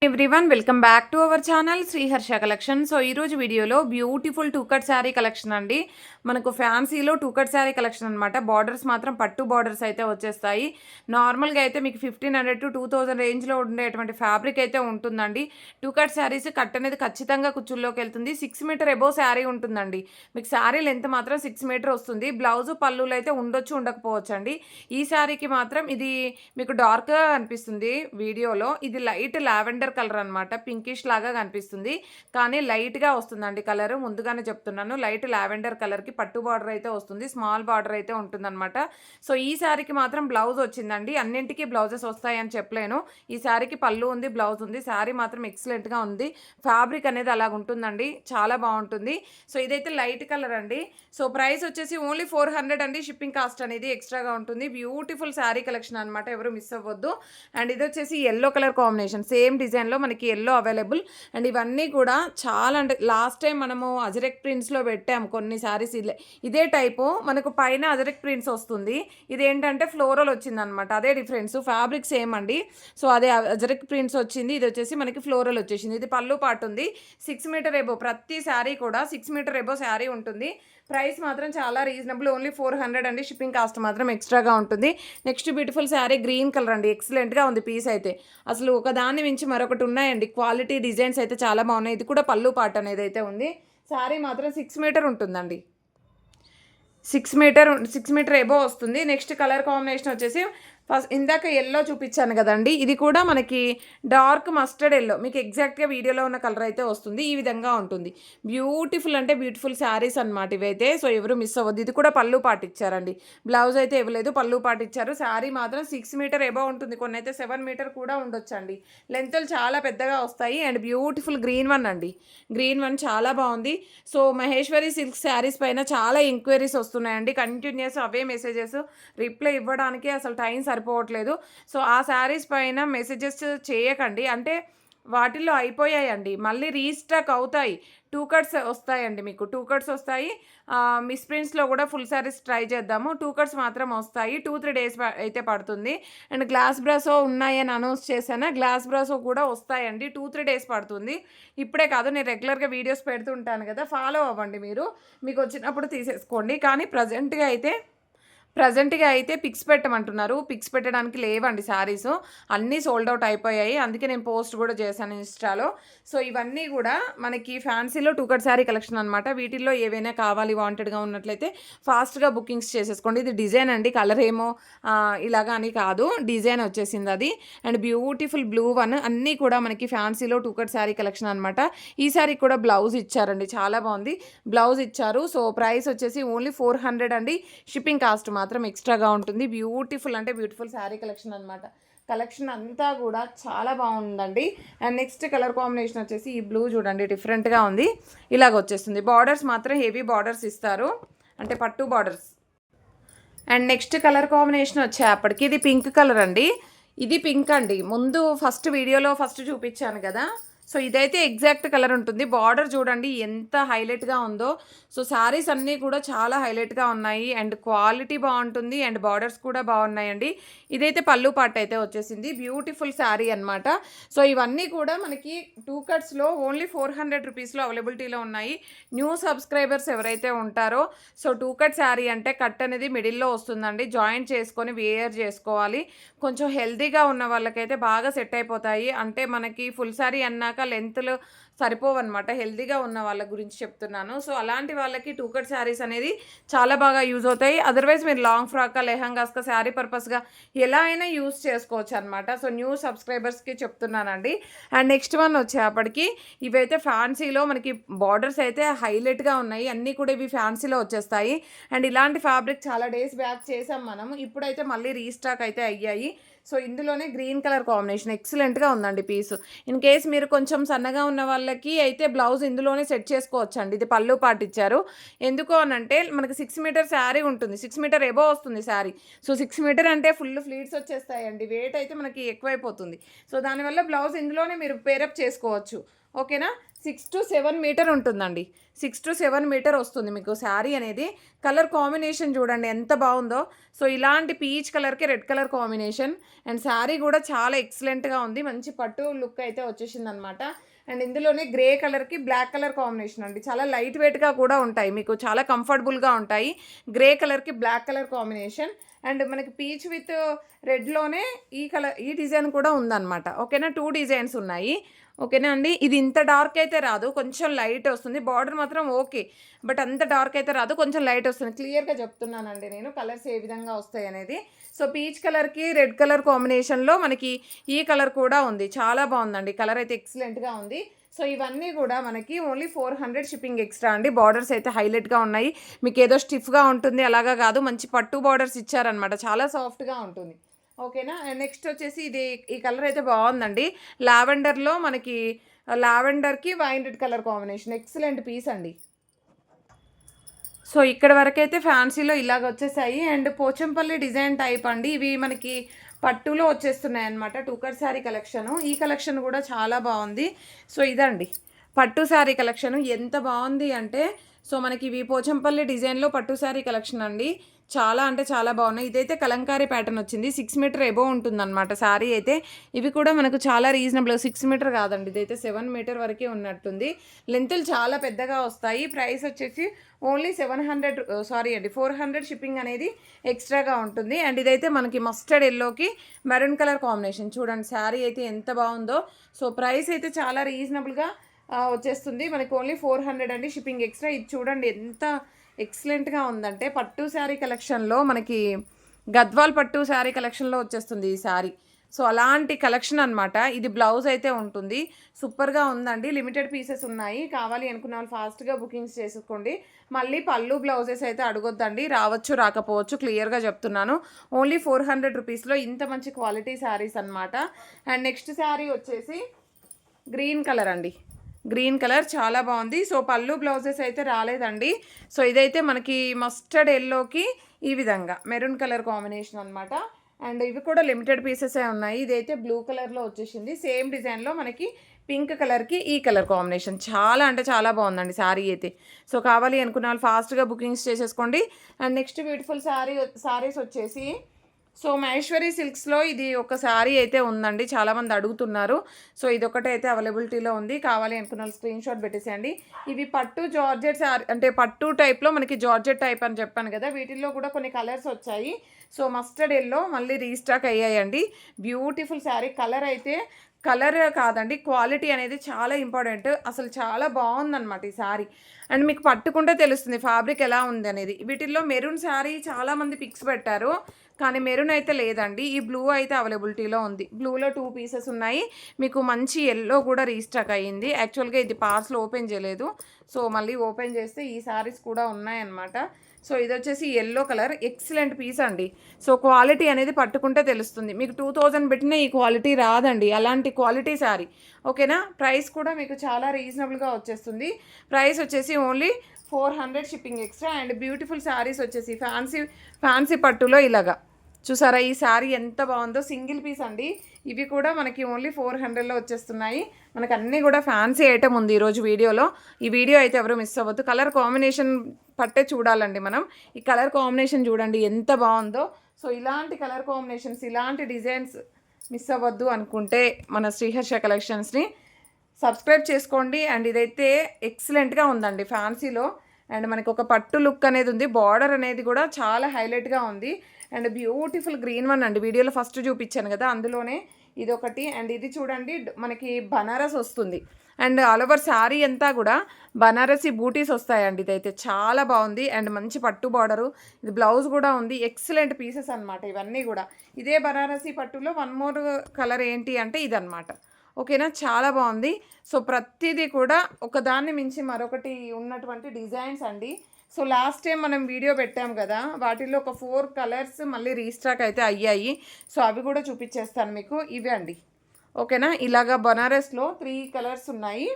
Everyone welcome back to our channel Sriharsha collection. So ఈరోజు వీడియోలో beautiful two cut sari collection అండి. మనకు ఫ్యాన్సీలో టూ కట్ శారీ కలెక్షన్ అనమాట. బార్డర్స్ మాత్రం పట్టు బార్డర్స్ అయితే వచ్చేస్తాయి. నార్మల్గా అయితే మీకు 1500 to 2000 రేంజ్లో ఉండేటువంటి ఫ్యాబ్రిక్ అయితే ఉంటుందండి. టూ కట్ శారీస్ కట్ అనేది ఖచ్చితంగా కుచ్చుల్లోకి వెళ్తుంది. 6 మీటర్ ఎబో శారీ ఉంటుందండి. మీకు శారీ లెంత్ మాత్రం 6 మీటర్ వస్తుంది. బ్లౌజు పళ్ళులు అయితే ఉండొచ్చు ఉండకపోవచ్చు అండి. ఈ శారీకి మాత్రం ఇది మీకు డార్క్గా అనిపిస్తుంది వీడియోలో. ఇది లైట్ లావెండర్ కలర్ అనమాట. పింకిష్ లాగా కనిపిస్తుంది కానీ లైట్గా వస్తుందండి కలర్. ముందుగానే చెప్తున్నాను, లైట్ లావెండర్ కలర్కి పట్టు బార్డర్ అయితే వస్తుంది. స్మాల్ బార్డర్ అయితే ఉంటుందన్నమాట. సో ఈ శారీకి మాత్రం బ్లౌజ్ వచ్చిందండి. అన్నింటికీ బ్లౌజెస్ వస్తాయని చెప్పలేను. ఈ శారీకి పళ్ళు ఉంది, బ్లౌజ్ ఉంది. శారీ మాత్రం ఎక్సలెంట్గా ఉంది. ఫ్యాబ్రిక్ అనేది అలాగ ఉంటుందండి, చాలా బాగుంటుంది. సో ఇదైతే లైట్ కలర్ అండి. సో ప్రైస్ వచ్చేసి ఓన్లీ 400 అండి. షిప్పింగ్ కాస్ట్ అనేది ఎక్స్ట్రాగా ఉంటుంది. బ్యూటిఫుల్ శారీ కలెక్షన్ అనమాట, ఎవరు మిస్ అవ్వద్దు. అండ్ ఇది వచ్చేసి ఎల్లో కలర్ కాంబినేషన్, సేమ్ డిజైన్లో మనకి ఎల్లో అవైలబుల్. అండ్ ఇవన్నీ కూడా చాలా అంటే లాస్ట్ టైం మనము అజరెక్ ప్రింట్స్లో పెట్టాము కొన్ని శారీస్. ఇదే టైపు మనకు పైన అజరెక్ ప్రింట్స్ వస్తుంది. ఇదేంటంటే ఫ్లోరల్ వచ్చిందనమాట, అదే డిఫరెన్స్. ఫ్యాబ్రిక్ సేమ్ అండి. సో అదే అజరెక్ ప్రింట్స్ వచ్చింది. ఇది వచ్చేసి మనకి ఫ్లోరల్ వచ్చేసింది. ఇది పళ్ళు పాటు ఉంది. 6 మీటర్ ఎబో ప్రతి శారీ కూడా 6 మీటర్ ఎబో శారీ ఉంటుంది. ప్రైస్ మాత్రం చాలా రీజనబుల్, ఓన్లీ 400 అండి. షిప్పింగ్ కాస్ట్ మాత్రం ఎక్స్ట్రాగా ఉంటుంది. Next beautiful sari green colour అండి. ఎక్సలెంట్గా ఉంది పీస్ అయితే. అసలు ఒకదాన్ని మించి మరొకటి ఉన్నాయండి. క్వాలిటీ డిజైన్స్ అయితే చాలా బాగున్నాయి. ఇది కూడా పళ్ళు పాట అనేది అయితే ఉంది. శారీ మాత్రం 6 మీటర్ ఉంటుందండి. 6 మీటర్ ఎబో వస్తుంది. నెక్స్ట్ కలర్ కాంబినేషన్ వచ్చేసి ఫస్ట్ ఇందాక ఎల్లో చూపించాను కదండి, ఇది కూడా మనకి డార్క్ మస్టర్డ్ ఎల్లో. మీకు ఎగ్జాక్ట్గా వీడియోలో ఉన్న కలర్ అయితే వస్తుంది. ఈ విధంగా ఉంటుంది. బ్యూటిఫుల్ అంటే బ్యూటిఫుల్ శారీస్ అనమాట ఇవైతే. సో ఎవరు మిస్ అవ్వద్దు. ఇది కూడా పళ్ళు పాటు ఇచ్చారండి. బ్లౌజ్ అయితే ఇవ్వలేదు, పళ్ళు పాటు ఇచ్చారు. శారీ మాత్రం 6 మీటర్ ఎబో ఉంటుంది. కొన్ని అయితే 7 మీటర్ కూడా ఉండొచ్చండి. లెంత్లు చాలా పెద్దగా వస్తాయి. అండ్ బ్యూటిఫుల్ గ్రీన్ వన్ అండి. గ్రీన్ వన్ చాలా బాగుంది. సో మహేశ్వరి సిల్క్ శారీస్ పైన చాలా ఎంక్వైరీస్ వస్తున్నాయండి. కంటిన్యూస్ అవే మెసేజెస్, రిప్లై ఇవ్వడానికి అసలు టైం సరిపోవట్లేదు. సో ఆ శారీస్ పైన మెసేజెస్ చేయకండి, అంటే వాటిల్లో అయిపోయాయండి. మళ్ళీ రీస్టాక్ అవుతాయి. 2 కట్స్ వస్తాయండి. మీకు 2 కట్స్ వస్తాయి. మిస్ ప్రింట్స్లో కూడా ఫుల్ శారీస్ ట్రై చేద్దాము. 2 కట్స్ మాత్రం వస్తాయి. 2-3 డేస్ అయితే పడుతుంది. అండ్ గ్లాస్ బ్రాసో ఉన్నాయని అనౌన్స్ చేశాను. గ్లాస్ బ్రాసో కూడా వస్తాయండి. 2-3 డేస్ పడుతుంది. ఇప్పుడే కాదు, నేను రెగ్యులర్గా వీడియోస్ పెడుతుంటాను కదా, ఫాలో అవ్వండి మీరు. మీకు వచ్చినప్పుడు తీసేసుకోండి. కానీ ప్రజెంట్గా అయితే పిక్స్ పెట్టమంటున్నారు. పిక్స్ పెట్టడానికి లేవండి శారీస్, అన్నీ సోల్డ్ అవుట్ అయిపోయాయి. అందుకే నేను పోస్ట్ కూడా చేశాను ఇన్స్టాలో. సో ఇవన్నీ కూడా మనకి ఫ్యాన్సీలో 2 కట్ శారీ కలెక్షన్ అనమాట. వీటిల్లో ఏవైనా కావాలి వాంటెడ్గా ఉన్నట్లయితే ఫాస్ట్గా బుకింగ్స్ చేసేసుకోండి. ఇది డిజైన్ అండి, కలర్ ఏమో ఇలాగా అని కాదు, డిజైన్ వచ్చేసింది అది. And beautiful blue one. అన్నీ కూడా మనకి ఫ్యాన్సీలో 2 కట్ శారీ కలెక్షన్ అనమాట. ఈ శారీ కూడా బ్లౌజ్ ఇచ్చారండి, చాలా బాగుంది. బ్లౌజ్ ఇచ్చారు. సో ప్రైస్ వచ్చేసి ఓన్లీ 400 అండి. షిప్పింగ్ కాస్ట్ మాత్రం ఎక్స్ట్రాగా ఉంటుంది. బ్యూటిఫుల్ అంటే బ్యూటిఫుల్ శారీ కలెక్షన్ అనమాట. కలెక్షన్ అంతా కూడా చాలా బాగుందండి. అండ్ నెక్స్ట్ కలర్ కాంబినేషన్ వచ్చేసి ఈ బ్లూ చూడండి, డిఫరెంట్గా ఉంది. ఇలాగ వచ్చేస్తుంది. బార్డర్స్ మాత్రం హెవీ బార్డర్స్ ఇస్తారు, అంటే పట్టు borders. And next colour combination వచ్చేప్పటికి ఇది పింక్ కలర్ అండి. ఇది పింక్ అండి. ముందు ఫస్ట్ వీడియోలో చూపించాను కదా, సో ఇదైతే ఎగ్జాక్ట్ కలర్ ఉంటుంది. బార్డర్ చూడండి ఎంత హైలైట్గా ఉందో. సో శారీస్ అన్నీ కూడా చాలా హైలైట్గా ఉన్నాయి. అండ్ క్వాలిటీ బాగుంటుంది. అండ్ బార్డర్స్ కూడా బాగున్నాయండి. ఇదైతే పళ్ళు పాట అయితే వచ్చేసింది. బ్యూటిఫుల్ శారీ అనమాట. సో ఇవన్నీ కూడా మనకి 2 కట్స్లో ఓన్లీ 400 రూపీస్లో అవైలబిలిటీలో ఉన్నాయి. న్యూ సబ్స్క్రైబర్స్ ఎవరైతే ఉంటారో, సో 2 కట్ శారీ అంటే కట్ అనేది మిడిల్లో వస్తుందండి. జాయింట్ చేసుకొని వేర్ చేసుకోవాలి. కొంచెం హెల్తీగా ఉన్న వాళ్ళకైతే బాగా సెట్ అయిపోతాయి. అంటే మనకి ఫుల్ శారీ అన్నాక లెంత్లు సరిపోవన్నమాట. హెల్తీగా ఉన్న వాళ్ళ గురించి చెప్తున్నాను. సో అలాంటి వాళ్ళకి 2 కట్ శారీస్ అనేది చాలా బాగా యూజ్ అవుతాయి. అదర్వైజ్ మీరు లాంగ్ ఫ్రాక్గా, లెహంగాస్గా, శారీ పర్పస్గా ఎలా అయినా యూజ్ చేసుకోవచ్చు అనమాట. సో న్యూ సబ్స్క్రైబర్స్కి చెప్తున్నానండి. అండ్ నెక్స్ట్ వన్ వచ్చేప్పటికి ఇవైతే ఫ్యాన్సీలో మనకి బార్డర్స్ అయితే హైలైట్గా ఉన్నాయి. అన్నీ కూడా ఇవి ఫ్యాన్సీలో వచ్చేస్తాయి. అండ్ ఇలాంటి ఫ్యాబ్రిక్ చాలా డేస్ బ్యాక్ చేసాం మనం. ఇప్పుడైతే మళ్ళీ రీస్టాక్ అయితే అయ్యాయి. సో ఇందులోనే గ్రీన్ కలర్ కాంబినేషన్ ఎక్సలెంట్గా ఉందండి పీసు. ఇన్ కేస్ మీరు కొంచెం సన్నగా ఉన్న వాళ్ళకి అయితే బ్లౌజ్ ఇందులోనే సెట్ చేసుకోవచ్చు అండి. ఇది పళ్ళు పాటు ఇచ్చారు. ఎందుకు అనంటే మనకి 6 మీటర్ శారీ ఉంటుంది. 6 మీటర్ ఎబో వస్తుంది శారీ. సో 6 మీటర్ అంటే ఫుల్ ఫ్లీట్స్ వచ్చేస్తాయండి. వెయిట్ అయితే మనకి ఎక్కువైపోతుంది. సో దానివల్ల బ్లౌజ్ ఇందులోనే మీరు పేరప్ చేసుకోవచ్చు. ఓకేనా. 6 to 7 మీటర్ ఉంటుందండి. 6 to 7 మీటర్ వస్తుంది మీకు శారీ అనేది. కలర్ కాంబినేషన్ చూడండి ఎంత బాగుందో. సో ఇలాంటి పీచ్ కలర్కి red colour combination and sari కూడా చాలా ఎక్సలెంట్గా ఉంది. మంచి పట్టు లుక్ అయితే వచ్చేసిందనమాట. అండ్ ఇందులోనే గ్రే కలర్కి బ్లాక్ కలర్ కాంబినేషన్ అండి. చాలా లైట్ వెయిట్గా కూడా ఉంటాయి, మీకు చాలా కంఫర్టబుల్గా ఉంటాయి. గ్రే కలర్కి బ్లాక్ కలర్ కాంబినేషన్ అండ్ మనకి పీచ్ విత్ రెడ్లోనే ఈ డిజైన్ కూడా ఉందన్నమాట. ఓకేనా, 2 డిజైన్స్ ఉన్నాయి. ఓకేనా అండి. ఇది ఇంత డార్క్ అయితే రాదు, కొంచెం లైట్ వస్తుంది. బార్డర్ మాత్రం ఓకే, బట్ అంత డార్క్ అయితే రాదు, కొంచెం లైట్ వస్తుంది. క్లియర్గా చెప్తున్నానండి నేను కలర్స్ ఏ విధంగా వస్తాయి అనేది. సో పీచ్ కలర్కి రెడ్ కలర్ కాంబినేషన్లో మనకి ఈ కలర్ కూడా ఉంది. చాలా బాగుందండి, కలర్ అయితే ఎక్సలెంట్గా ఉంది. సో ఇవన్నీ కూడా మనకి ఓన్లీ 400 షిప్పింగ్ ఎక్స్ట్రా అండి. బార్డర్స్ అయితే హైలైట్గా ఉన్నాయి, మీకు ఏదో స్టిఫ్గా ఉంటుంది అలాగా కాదు, మంచి పట్టు బార్డర్స్ ఇచ్చారనమాట, చాలా సాఫ్ట్గా ఉంటుంది. ఓకేనా. అండ్ నెక్స్ట్ వచ్చేసి ఈ కలర్ అయితే బాగుందండి. లావెండర్లో మనకి లావెండర్కి wine red colour combination excellent piece అండి. సో ఇక్కడ వరకైతే ఫ్యాన్సీలో ఇలాగ వచ్చేసాయి. అండ్ పోచంపల్లి డిజైన్ టైప్ అండి, ఇవి మనకి పట్టులో వచ్చేస్తున్నాయి అనమాట. 2 కట్ శారీ కలెక్షను. ఈ కలెక్షన్ కూడా చాలా బాగుంది. సో ఇదండి పట్టు శారీ కలెక్షన్ ఎంత బాగుంది అంటే, సో మనకి ఇవి పోచంపల్లి డిజైన్లో పట్టు శారీ కలెక్షన్ అండి. చాలా అంటే చాలా బాగున్నాయి. ఇదైతే కలంకారీ ప్యాటర్న్ వచ్చింది, 6 మీటర్ ఎబో ఉంటుందన్నమాట శారీ అయితే. ఇవి కూడా మనకు చాలా రీజనబుల్, 6 మీటర్ కాదండి, ఇదైతే 7 మీటర్ వరకే ఉన్నట్టుంది. లెంతులు చాలా పెద్దగా వస్తాయి. ప్రైస్ వచ్చేసి ఓన్లీ 400 షిప్పింగ్ అనేది ఎక్స్ట్రాగా ఉంటుంది. అండ్ ఇదైతే మనకి మస్టర్డ్ ఎల్లోకి మెరూన్ కలర్ కాంబినేషన్. చూడండి శారీ అయితే ఎంత బాగుందో. సో ప్రైస్ అయితే చాలా రీజనబుల్గా వచ్చేస్తుంది మనకి, ఓన్లీ 400 అండి షిప్పింగ్ ఎక్స్ట్రా. ఇది చూడండి ఎంత ఎక్సలెంట్గా ఉందంటే, పట్టు శారీ కలెక్షన్లో మనకి గద్వాల్ పట్టు శారీ కలెక్షన్లో వచ్చేస్తుంది ఈ శారీ. సో అలాంటి కలెక్షన్ అనమాట. ఇది బ్లౌజ్ అయితే ఉంటుంది, సూపర్గా ఉందండి. లిమిటెడ్ పీసెస్ ఉన్నాయి, కావాలి అనుకున్న వాళ్ళు ఫాస్ట్గా బుకింగ్స్ చేసుకోండి. మళ్ళీ పళ్ళు బ్లౌజెస్ అయితే అడగొద్దండి, రావచ్చు రాకపోవచ్చు, క్లియర్గా చెప్తున్నాను. ఓన్లీ 400 రూపీస్లో ఇంత మంచి క్వాలిటీ శారీస్ అనమాట. అండ్ నెక్స్ట్ శారీ వచ్చేసి గ్రీన్ కలర్ అండి. గ్రీన్ కలర్ చాలా బాగుంది. సో పళ్ళు బ్లౌజెస్ అయితే రాలేదండి. సో ఇదైతే మనకి మస్టర్డ్ ఎల్లోకి ఈ విధంగా మెరూన్ కలర్ కాంబినేషన్ అనమాట. అండ్ ఇవి కూడా లిమిటెడ్ పీసెసే ఉన్నాయి. ఇదైతే బ్లూ కలర్లో వచ్చేసింది, సేమ్ డిజైన్లో మనకి పింక్ కలర్కి ఈ కలర్ కాంబినేషన్. చాలా అంటే చాలా బాగుందండి శారీ అయితే. సో కావాలి అనుకున్న వాళ్ళు ఫాస్ట్గా బుకింగ్స్ చేసేసుకోండి. అండ్ నెక్స్ట్ బ్యూటిఫుల్ శారీస్ వచ్చేసి సో మహేశ్వరి సిల్క్స్లో ఇది ఒక శారీ అయితే ఉందండి, చాలామంది అడుగుతున్నారు. సో ఇదొకటి అయితే అవైలబిలిటీలో ఉంది, కావాలి అనుకున్న స్క్రీన్ షాట్ పెట్టేసేయండి. ఇవి పట్టు జార్జెట్ శారీ అంటే పట్టు టైప్లో మనకి జార్జెట్ టైప్ అని చెప్పాను కదా, వీటిల్లో కూడా కొన్ని కలర్స్ వచ్చాయి. సో మస్టర్డ్ ఎల్లో మళ్ళీ రీస్టాక్ అయ్యాయండి. బ్యూటిఫుల్ శారీ. కలర్ కాదండి, క్వాలిటీ అనేది చాలా ఇంపార్టెంట్. అసలు చాలా బాగుందన్నమాట ఈ శారీ. అండ్ మీకు పట్టుకుంటే తెలుస్తుంది ఫ్యాబ్రిక్ ఎలా ఉంది అనేది. వీటిల్లో మెరూన్ శారీ చాలామంది పిక్స్ పెట్టారు, కానీ మెరూన్ అయితే లేదండి. ఈ బ్లూ అయితే అవైలబిలిటీలో ఉంది. బ్లూలో 2 పీసెస్ ఉన్నాయి. మీకు మంచి ఎల్లో కూడా రీస్టాక్ అయ్యింది. యాక్చువల్గా ఇది పార్సల్ ఓపెన్ చేయలేదు, సో మళ్ళీ ఓపెన్ చేస్తే ఈ శారీస్ కూడా ఉన్నాయన్నమాట. సో ఇది వచ్చేసి ఎల్లో కలర్, ఎక్సలెంట్ పీస్ అండి. సో క్వాలిటీ అనేది పట్టుకుంటే తెలుస్తుంది. మీకు 2000 పెట్టినా ఈ క్వాలిటీ రాదండి, అలాంటి క్వాలిటీ శారీ. ఓకేనా. ప్రైస్ కూడా మీకు చాలా రీజనబుల్గా వచ్చేస్తుంది. ప్రైస్ వచ్చేసి only 400 shipping extra. And beautiful saris వచ్చేసి ఫ్యాన్సీ పట్టులో ఇలాగా చూసారా, ఈ శారీ ఎంత బాగుందో. సింగిల్ పీస్ అండి. ఇవి కూడా మనకి ఓన్లీ 400లో వచ్చేస్తున్నాయి. మనకు అన్నీ కూడా ఫ్యాన్సీ ఐటమ్ ఉంది ఈరోజు వీడియోలో. ఈ వీడియో అయితే ఎవరు మిస్ అవ్వద్దు. కలర్ కాంబినేషన్ పట్టే చూడాలండి మనం. ఈ కలర్ కాంబినేషన్ చూడండి ఎంత బాగుందో. సో ఇలాంటి కలర్ కాంబినేషన్స్, ఇలాంటి డిజైన్స్ మిస్ అవ్వద్దు అనుకుంటే మన శ్రీహర్ష కలెక్షన్స్ని సబ్స్క్రైబ్ చేసుకోండి. అండ్ ఇదైతే ఎక్సలెంట్గా ఉందండి ఫ్యాన్సీలో. అండ్ మనకి ఒక పట్టు లుక్ అనేది ఉంది, బార్డర్ అనేది కూడా చాలా హైలైట్గా ఉంది. అండ్ బ్యూటిఫుల్ గ్రీన్ వన్ అండి, వీడియోలో ఫస్ట్ చూపించాను కదా అందులోనే ఇదొకటి. అండ్ ఇది చూడండి మనకి బనారస్ వస్తుంది. అండ్ ఆల్ ఓవర్ శారీ అంతా కూడా బనారసి బూటీస్ వస్తాయండి. ఇదైతే చాలా బాగుంది. అండ్ మంచి పట్టు బార్డరు, ఇది బ్లౌజ్ కూడా ఉంది. ఎక్సలెంట్ పీసెస్ అనమాట ఇవన్నీ కూడా. ఇదే బనారసి పట్టులో 1 మోర్ కలర్ ఏంటి అంటే ఇదనమాట. ఓకేనా, చాలా బాగుంది. సో ప్రతిదీ కూడా ఒకదాన్ని మించి మరొకటి ఉన్నటువంటి డిజైన్స్ అండి. సో లాస్ట్ టైం మనం వీడియో పెట్టాం కదా, వాటిల్లో ఒక 4 కలర్స్ మళ్ళీ రీస్టాక్ అయితే అయ్యాయి. సో అవి కూడా చూపించేస్తాను మీకు. ఇవే అండి. ఓకేనా, ఇలాగా బనారస్లో 3 కలర్స్ ఉన్నాయి.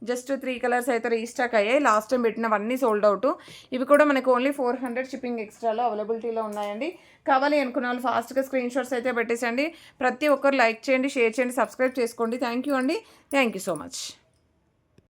జస్ట్ 3 కలర్స్ అయితే రీస్టాక్ అయ్యాయి. లాస్ట్ టైం పెట్టినవన్నీ సోల్డ్ అవుట్. ఇవి కూడా మనకు ఓన్లీ 400 షిప్పింగ్ ఎక్స్ట్రాలో అవైలబిలిటీలో ఉన్నాయండి. కావాలి అనుకున్న వాళ్ళు ఫాస్ట్గా స్క్రీన్ షాట్స్ అయితే పెట్టేసండి. ప్రతి ఒక్కరు లైక్ చేయండి, షేర్ చేయండి, సబ్స్క్రైబ్ చేసుకోండి. థ్యాంక్ యూ అండి. Thank you so much.